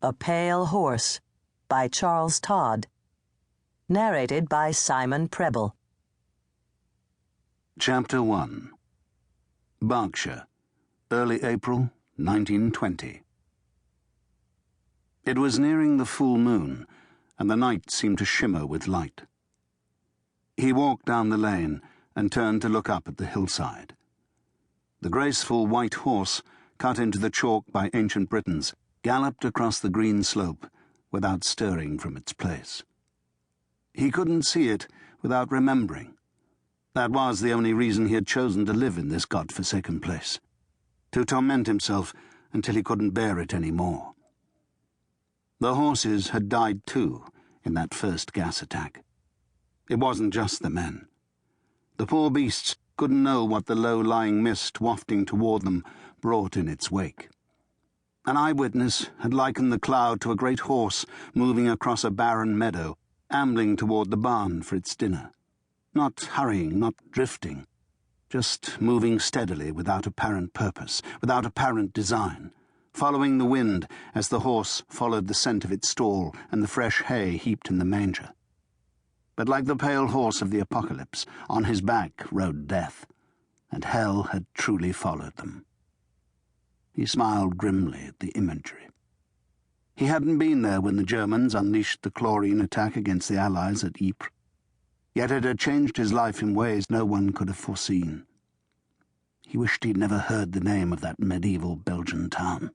A Pale Horse by Charles Todd. Narrated by Simon Prebble. Chapter 1. Berkshire, early April 1920. It was nearing the full moon, and the night seemed to shimmer with light. He walked down the lane and turned to look up at the hillside. The graceful white horse, cut into the chalk by ancient Britons, galloped across the green slope without stirring from its place. He couldn't see it without remembering. That was the only reason he had chosen to live in this God-forsaken place, to torment himself until he couldn't bear it any more. The horses had died too in that first gas attack. It wasn't just the men. The poor beasts couldn't know what the low-lying mist wafting toward them brought in its wake. An eyewitness had likened the cloud to a great horse moving across a barren meadow, ambling toward the barn for its dinner. Not hurrying, not drifting, just moving steadily without apparent purpose, without apparent design, following the wind as the horse followed the scent of its stall and the fresh hay heaped in the manger. But like the pale horse of the apocalypse, on his back rode death, and hell had truly followed them. He smiled grimly at the imagery. He hadn't been there when the Germans unleashed the chlorine attack against the Allies at Ypres, yet it had changed his life in ways no one could have foreseen. He wished he'd never heard the name of that medieval Belgian town.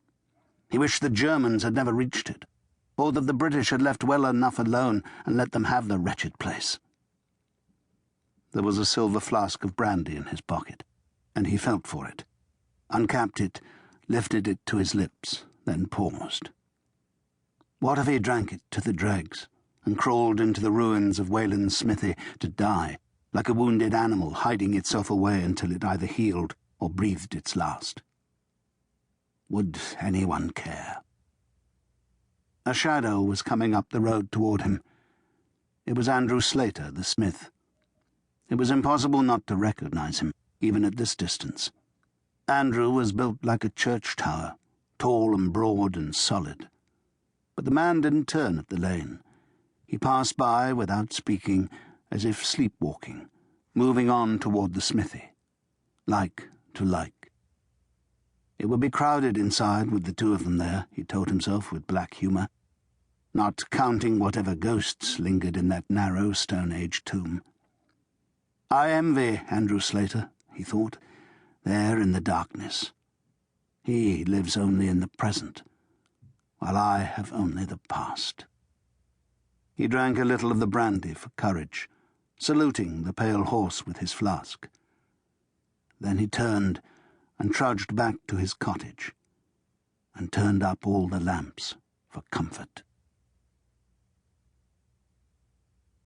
He wished the Germans had never reached it, or that the British had left well enough alone and let them have the wretched place. There was a silver flask of brandy in his pocket, and he felt for it, uncapped it, lifted it to his lips, then paused. What if he drank it to the dregs and crawled into the ruins of Wayland's smithy to die, like a wounded animal hiding itself away until it either healed or breathed its last? Would anyone care? A shadow was coming up the road toward him. It was Andrew Slater, the smith. It was impossible not to recognize him, even at this distance. Andrew was built like a church tower, tall and broad and solid. But the man didn't turn at the lane. He passed by without speaking, as if sleepwalking, moving on toward the smithy, like to like. It would be crowded inside with the two of them there, he told himself with black humour, not counting whatever ghosts lingered in that narrow Stone Age tomb. I envy Andrew Slater, he thought, there in the darkness. He lives only in the present, while I have only the past. He drank a little of the brandy for courage, saluting the pale horse with his flask. Then he turned and trudged back to his cottage, and turned up all the lamps for comfort.